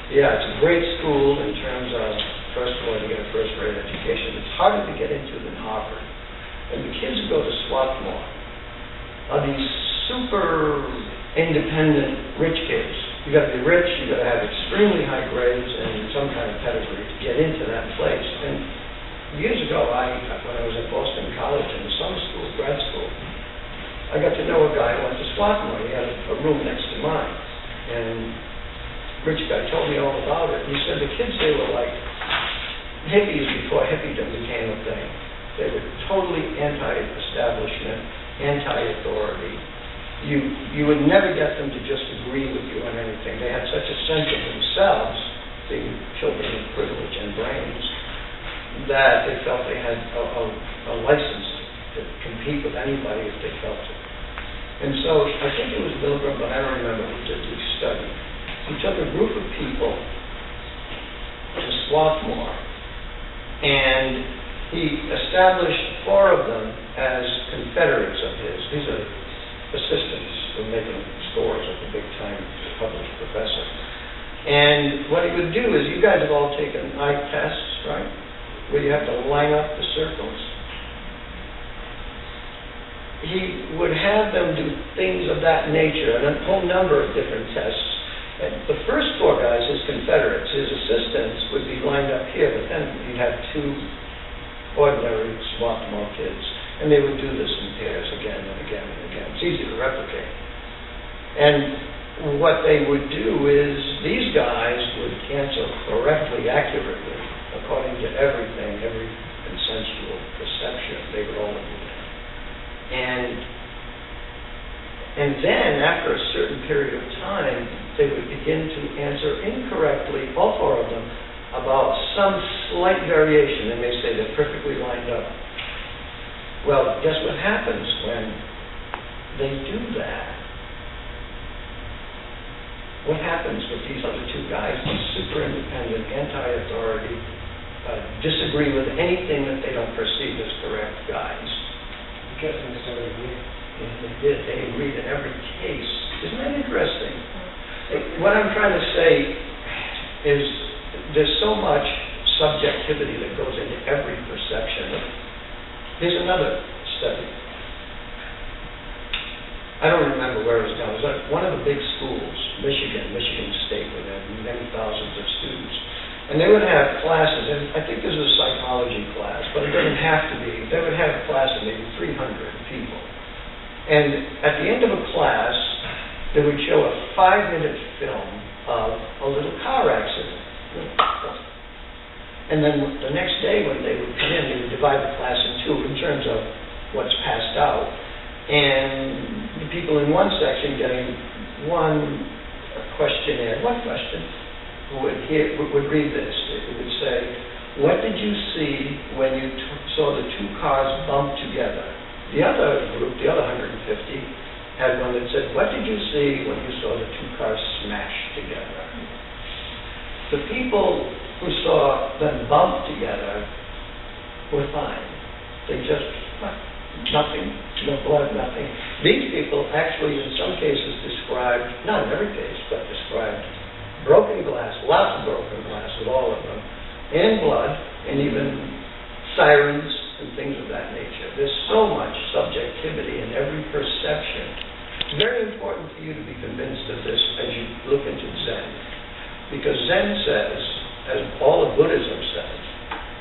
Yeah, it's a great school in terms of, first of all, you get a first-rate education. It's harder to get into than Harvard. And the kids who go to Swarthmore are these super independent rich kids. You got to be rich, you got to have extremely high grades and some kind of pedigree to get into that place. And years ago, when I was at Boston College in the summer school, grad school, I got to know a guy who went to Swarthmore. He had a room next to mine. And rich guy told me all about it. He said the kids, they were like hippies before hippiedom became a thing. They were totally anti-establishment, anti-authority. You would never get them to just agree with you on anything. They had such a sense of themselves, being children of privilege and brains, that they felt they had a license to compete with anybody if they felt it. And so I think it was Milgram, but I don't remember who did the study. He took a group of people to Swarthmore, and he established 4 of them as confederates of his. These are assistants who were making scores at the big-time published professor. And what he would do is, you guys have all taken eye tests, right? Where you have to line up the circles. He would have them do things of that nature, and a whole number of different tests. And the first 4 guys, his confederates, his assistants, would be lined up here, but then he'd have 2 ordinary Swarthmore kids, and they would do this in pairs again and again and again. It's easy to replicate. And what they would do is, these guys would answer correctly, accurately, according to everything, every consensual perception. They would all agree. And then, after a certain period of time, they would begin to answer incorrectly, all 4 of them, about some slight variation. They may say they're perfectly lined up. Well, guess what happens when they do that? What happens with these other 2 guys, these super independent, anti-authority, disagree with anything that they don't perceive as correct guys? I guess they started agreeing. And they did. They agreed in every case. Isn't that interesting? What I'm trying to say is there's so much subjectivity that goes into every perception. Here's another study. I don't remember where it was done. It was at one of the big schools, Michigan State, where there had many thousands of students. And they would have classes, and I think this is a psychology class, but it doesn't have to be. They would have a class of maybe 300 people. And at the end of a class, they would show a 5-minute film of a little car accident. And then the next day when they would come in, they would divide the class in 2 in terms of what's passed out. And the people in one section getting one questionnaire, one question, would read this. It would say, what did you see when you saw the 2 cars bump together? The other group, the other 150, had one that said, what did you see when you saw the 2 cars smash together? The people who saw them bump together were fine. They just, nothing, no blood, nothing. These people actually, in some cases, described, not in every case, but described broken glass, lots of broken glass with all of them, and blood, and even sirens and things of that nature. There's so much subjectivity in every perception. It's very important for you to be convinced of this as you look into Zen. Because Zen says, as all of Buddhism says,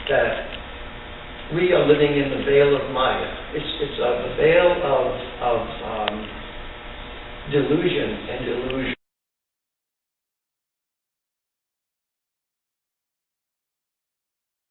that we are living in the veil of Maya. It's the veil of delusion and illusion.